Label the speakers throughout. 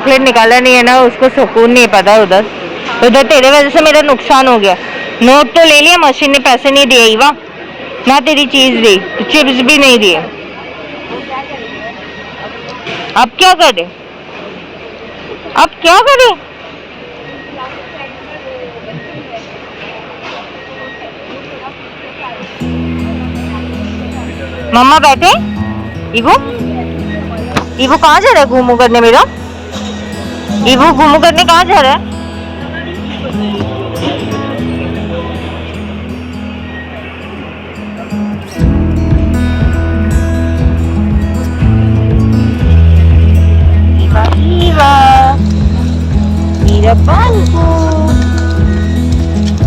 Speaker 1: Chocolate निकाला नहीं है ना, उसको सुकून नहीं पता उधर। उधर तेरे वजह से मेरा नुकसान हो गया। नोट तो ले लिया, मशीन ने पैसे नहीं दिए ईवा, ना तेरी चीज दी, चिप्स भी नहीं दिए। अब क्या करे, अब क्या करे? मम्मा बैठे। ईवो, ईवो कहाँ जा रहा है घूमू करने मेरा? ईवो घूमू करने कहाँ जा रहा है? ईवा ईवा मेरा बांगू,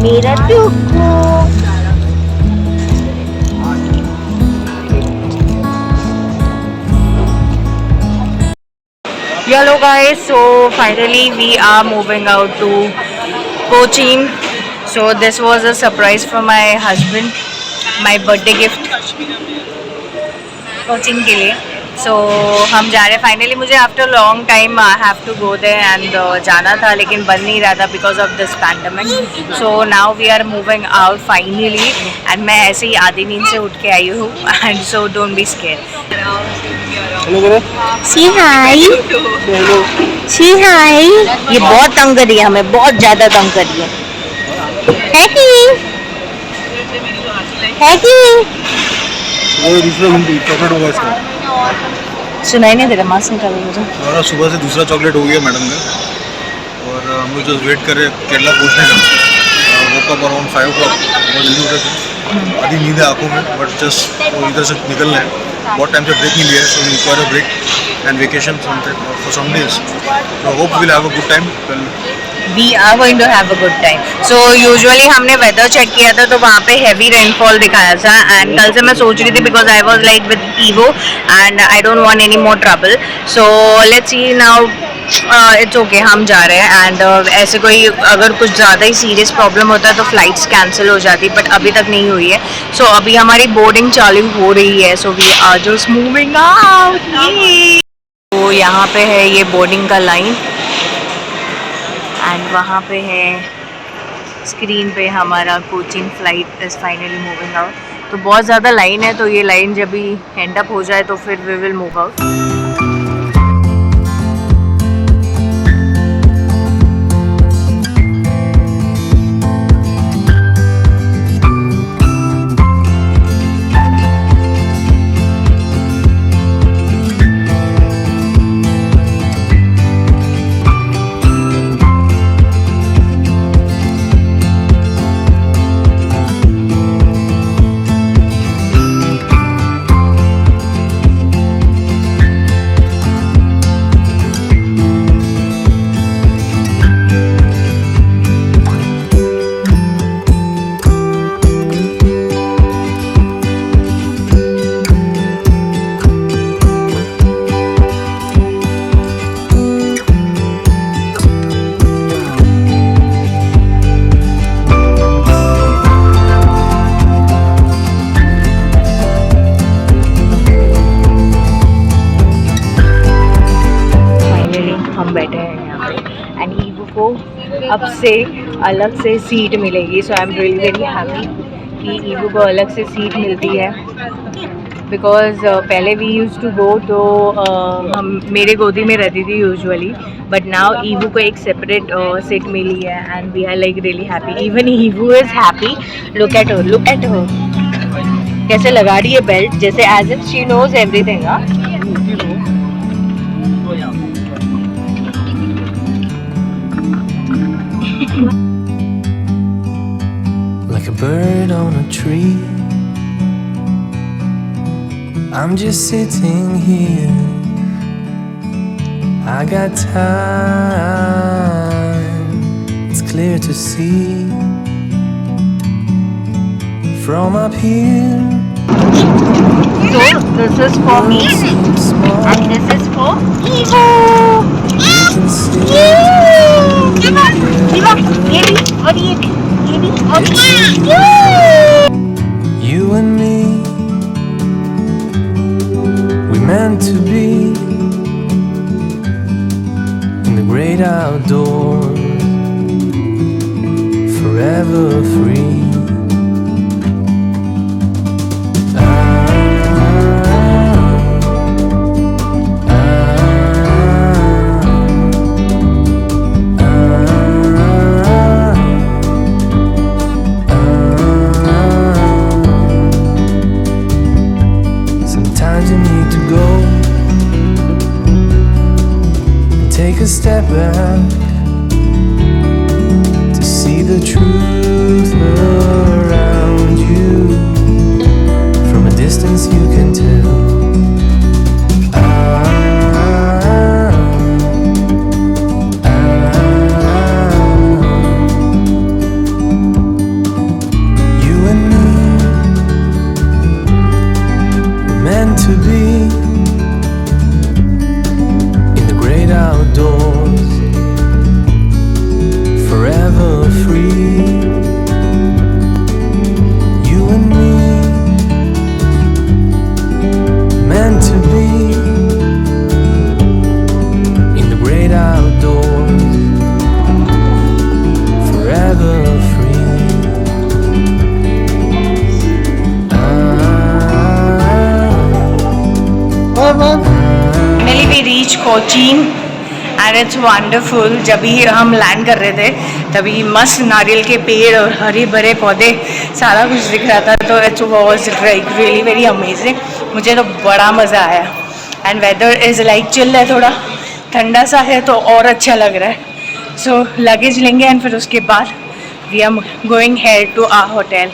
Speaker 1: मेरा टुकू। Hello guys, so finally we are moving out to Cochin. So this was a surprise for my husband, my birthday gift Cochin के लिए. So हम जा रहे हैं फाइनली. मुझे after long time I have to go there and जाना था, लेकिन बन नहीं रहा था because of this pandemic. So now we are moving out finally and मैं ऐसे ही आधी नींद से उठ के आई हूँ and so don't be scare. See high, see high. ये बहुत तंग कर रही है हमें, बहुत ज़्यादा तंग कर रही है कि है कि
Speaker 2: वो दूसरा चॉकलेट होगा इसका.
Speaker 1: सुनाई नहीं दे रहा, मास्क निकालो मुझे.
Speaker 2: हमारा सुबह से दूसरा चॉकलेट हो गया मैडम का, और हम लोग जस्ट वेट कर रहे हैं केरला पहुँचने का. वो कब अराउंड 5 o'clock, बहुत जल्दी उठे थे, आधी नींद है आँखों में, बट जस्ट वो इधर से निकलना है. बहुत टाइम से ब्रेक नहीं लिया है, so we require a break and vacation for some days. So hope will have a good time.
Speaker 1: We are going to have a good time. So usually हमने weather check किया था तो वहाँ पे heavy rainfall दिखाया था, and कल से मैं सोच रही थी because I was like with Evo and I don't want any more trouble. So let's see now. It's okay, हम जा रहे हैं and ऐसे कोई अगर कुछ ज़्यादा ही सीरियस प्रॉब्लम होता है तो फ्लाइट्स कैंसिल हो जाती, बट अभी तक नहीं हुई है. So अभी हमारी बोर्डिंग चालू हो रही है. So we are just moving out. तो यहाँ पे है ये बोर्डिंग का लाइन एंड वहाँ पे है स्क्रीन पे हमारा Cochin flight is finally moving out. तो बहुत ज़्यादा लाइन है, तो ये लाइन जब भी एंड अप हो जाए तो फिर वी विल मूव आउट. बैठे हैं यहाँ पे एंड ईवो को अब से अलग से सीट मिलेगी. So I am really very happy कि ईवो को अलग से सीट मिलती है, बिकॉज पहले वी यूज़ टू गो तो हम मेरे गोदी में रहती थी यूजुअली, बट नाउ ईवो को एक सेपरेट सीट मिली है and we are like really happy. Even Evo is happy. Look at her, look at her, कैसे लगा रही है बेल्ट, जैसे as if she knows everything.
Speaker 3: Like a bird on a tree, I'm just sitting here. I got time, it's clear to see from up here.
Speaker 1: So this is for me and this is for Evo.
Speaker 3: You and me, we meant to be, great outdoors, forever free. Sometimes you need to go and take a step back to see the truth around you. From a distance you can tell. You and me were meant to be in the great outdoors, forever free. You and me meant to be in the great outdoors, forever free.
Speaker 1: Finally we reach Cochin and it's wonderful. जब भी हम land कर रहे थे तभी मस्त नारियल के पेड़ और हरे भरे पौधे सारा कुछ दिख रहा था, तो it was like really very amazing. मुझे तो बड़ा मज़ा आया and weather is like chill है, थोड़ा ठंडा सा है तो और अच्छा लग रहा है. सो लगेज लेंगे एंड फिर उसके बाद we are going here to our hotel.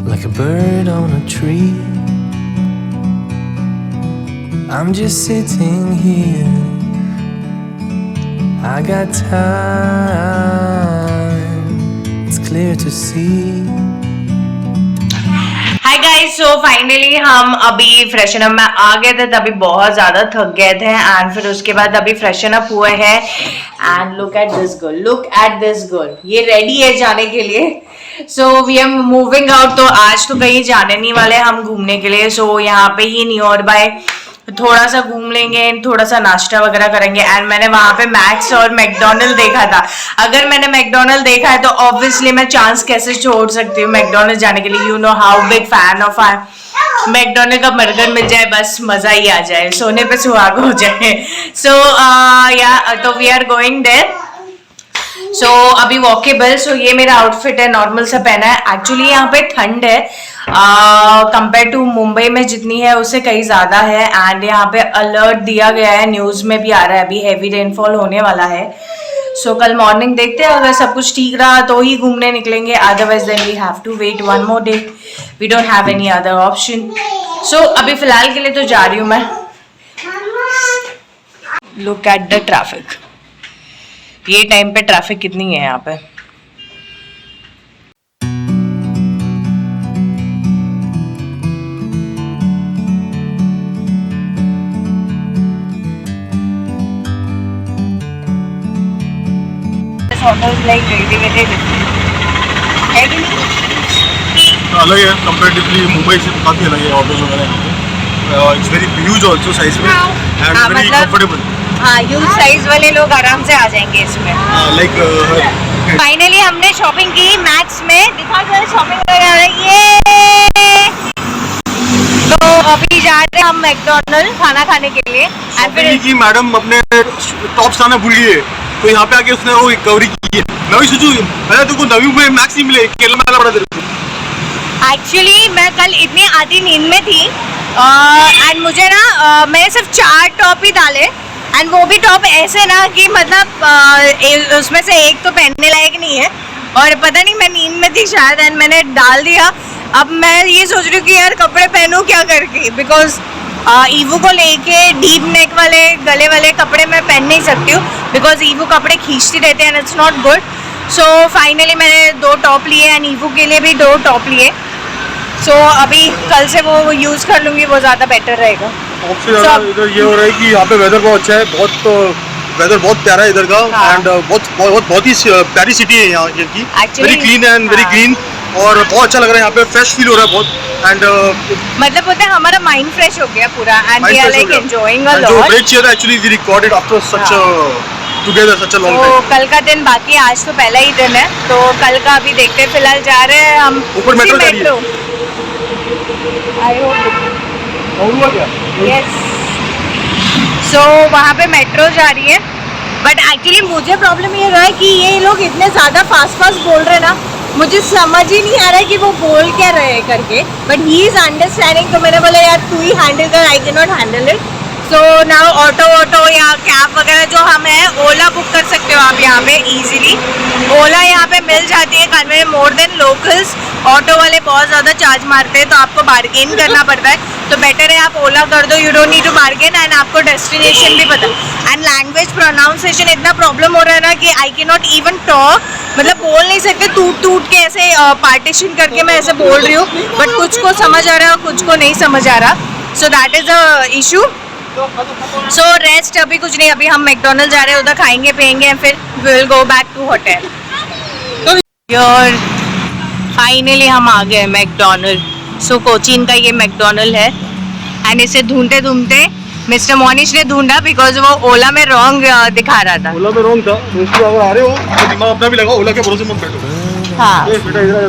Speaker 3: Like a bird on a tree, I'm just sitting here. I got time, it's clear to see.
Speaker 1: Hi guys, so finally हम अभी फ्रेशन अप में आ गए थे, तभी बहुत ज़्यादा थक गए थे एंड फिर उसके बाद अभी फ्रेशन अप हुए हैं and look at this girl, look at this girl, ये रेडी है जाने के लिए. So we are moving out. तो आज तो कहीं जाने नहीं वाले हम घूमने के लिए. सो यहाँ पे ही नियर बाय थोड़ा सा घूम लेंगे, थोड़ा सा नाश्ता वगैरह करेंगे. एंड मैंने वहां पे मैक्स और मैकडोनल्ड देखा था. अगर मैंने मैकडोनल्ड देखा है तो ऑब्वियसली मैं चांस कैसे छोड़ सकती हूँ मैकडोनल्ड जाने के लिए. You know how big fan of McDonald का बर्गर मिल जाए बस मजा ही आ जाए, सोने पे सुहागा हो जाए. सो या तो वी आर गोइंग देयर. सो अभी वॉकेबल. सो ये मेरा आउटफिट है, नॉर्मल सा पहना है. एक्चुअली यहाँ पे ठंड है कंपेयर टू मुंबई में जितनी है उससे कहीं ज़्यादा है. एंड यहाँ पे अलर्ट दिया गया है, न्यूज़ में भी आ रहा है अभी हैवी रेनफॉल होने वाला है. सो कल मॉर्निंग देखते हैं, अगर सब कुछ ठीक रहा तो ही घूमने निकलेंगे, otherwise then we have to wait one more day. We don't have any other option. So अभी फिलहाल के लिए तो जा रही हूँ मैं. Look at the traffic. ये टाइम पे ट्रैफिक कितनी है यहाँ पे. like really different. है कि नहीं?
Speaker 2: अलग है कंपेरेटिवली, मुंबई से काफ़ी अलग है ऑटोज वगैरह. It's very huge also size में एंड
Speaker 1: हाँ,
Speaker 2: वेरी
Speaker 1: मतलब-
Speaker 2: कंफर्टेबल.
Speaker 1: हाँ, ह्यूज साइज वाले लोग आराम से आ जाएंगे इसमें.
Speaker 2: लाइक
Speaker 1: फाइनली हमने शॉपिंग की मैक्स में. दिखा कर शॉपिंग वगैरह ये. तो अभी जा रहे हैं हम मैकडोनल्ड खाना खाने के लिए. एंड फिर
Speaker 2: की मैडम अपने टॉप्स लाना भूल गई है, तो यहाँ पे आके उसने वो रिकवरी की है. मैं भी सोचूं पहले तो नवी में मैक्स ही मिले, केरला में पड़ा तेरे को.
Speaker 1: एक्चुअली मैं कल इतनी आधी नींद में थी एंड मुझे ना मैंने सिर्फ 4 टॉप ही डाले. एंड वो भी टॉप ऐसे ना कि मतलब उसमें से एक तो पहनने लायक नहीं है. और पता नहीं मैं नींद में थी शायद एंड मैंने डाल दिया. अब मैं ये सोच रही हूँ कि यार कपड़े पहनूं क्या करके, बिकॉज ईवू को लेके डीप नेक वाले गले वाले कपड़े मैं पहन नहीं सकती हूँ, बिकॉज ईवू कपड़े खींचती रहते हैं and it's not good. So finally मैंने 2 टॉप लिए एंड ईवू के लिए भी 2 टॉप लिए. सो अभी कल से वो यूज़ कर लूँगी, वो ज़्यादा बेटर रहेगा.
Speaker 2: सबसे ज़्यादा इधर ये हो रहा है कि यहाँ पे वेदर बहुत अच्छा है, वेदर बहुत प्यारा है इधर का.
Speaker 1: हाँ.
Speaker 2: एंड बहुत ही प्यारी सिटी है यहाँ की.
Speaker 1: Actually,
Speaker 2: very clean and very
Speaker 1: हाँ.
Speaker 2: ग्रीन, और बहुत अच्छा लग रहा है यहाँ पे. फ्रेश फील हो रहा है बहुत. एंड
Speaker 1: मतलब बोलते हैं हमारा माइंड फ्रेश हो गया पूरा and we are like enjoying a
Speaker 2: जो
Speaker 1: लॉट.
Speaker 2: ब्रेक चाहिए था actually we recorded after such together such a long
Speaker 1: तो
Speaker 2: टाइम.
Speaker 1: कल का दिन बाकी है, आज तो पहला ही दिन है. तो कल का अभी देखते हैं. फिलहाल जा रहे हैं हम
Speaker 2: ऊपर मेट्रो जा रही है.
Speaker 1: I hope.
Speaker 2: हुआ क्या?
Speaker 1: यस. सो वहाँ पे मेट्रो जा रही है. बट एक्चुअली मुझे प्रॉब्लम ये रहा है कि ये लोग इतने ज़्यादा फास्ट बोल रहे हैं ना, मुझे समझ ही नहीं आ रहा है कि वो बोल क्या रहे हैं करके. But he is understanding. तो मैंने बोला यार तू ही हैंडल कर, आई can not handle it. So now auto या कैब वगैरह जो हम है ओला बुक कर सकते हो आप यहाँ पे इजीली. ओला यहाँ पे मिल जाती है convey more than locals. Auto वाले बहुत ज़्यादा चार्ज मारते हैं तो आपको बार्गेन करना पड़ता है. तो बेटर है आप ओला कर दो, you don't need to bargain and आपको डेस्टिनेशन भी पता. एंड लैंग्वेज प्रोनाउंसिएशन इतना प्रॉब्लम हो रहा है ना कि I can not even talk. मतलब बोल नहीं सकते, टूट के ऐसे पार्टीशन करके मैं ऐसे बोल रही हूँ. बट कुछ को समझ आ रहा है और कुछ को नहीं समझ आ रहा. So that is a issue. So rest अभी कुछ नहीं. अभी हम मैकडोनल्ड जा रहे हैं, उधर खाएंगे पियेंगे एंड फिर we will go back to hotel. और फाइनली हम आ गए मैकडोनल्ड. सो कोचीन का ये मैकडोनल्ड है एंड इसे ढूंढते ढूंढते मिस्टर मोनिश ने ढूंढा बिकॉज वो ओला में रॉन्ग दिखा रहा था.
Speaker 2: ओला में रॉन्ग था. दोस्तों अगर आ रहे हो तो दिमाग अपना भी लगाओ, ओला के भरोसे मत बैठो.
Speaker 1: हाँ.
Speaker 2: ए बेटा इधर आ जा.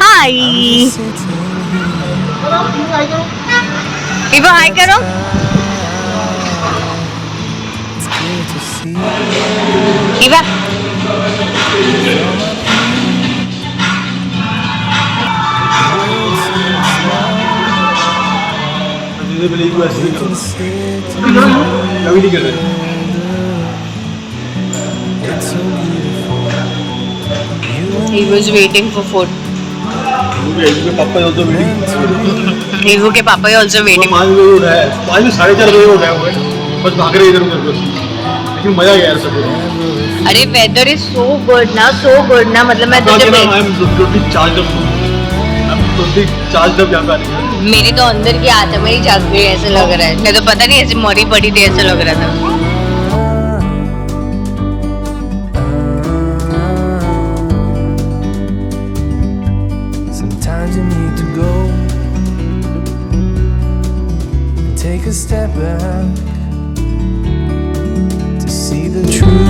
Speaker 1: हाय इवो, हाय करो.
Speaker 3: It's clear to see.
Speaker 1: Eva
Speaker 2: मुझे पहले एक ऐसे
Speaker 3: You can sit
Speaker 2: कभी नहीं कर रहे.
Speaker 3: it's so beautiful.
Speaker 1: he was waiting for food.
Speaker 2: मुझे पापा also waiting.
Speaker 1: Evo के पापा ही also waiting.
Speaker 2: 5 बजे उठा है, 5 4:30 बजे उठा है. बस भाग रहे इधर उधर बस. लेकिन मजा गया यार सब.
Speaker 1: अरे वेदर इज सो गुड ना मतलब मैं तुझे
Speaker 2: I am totally charged up. I am totally charged up यहाँ पे आने के.
Speaker 1: मेरी तो अंदर की आत्मा ही जाग गई ऐसे लग रहा है. मैं तो पता नहीं ऐसे मरी पड़ी थी ऐसा लग रहा था.
Speaker 3: Sometimes you need to go and take a step back to see the truth.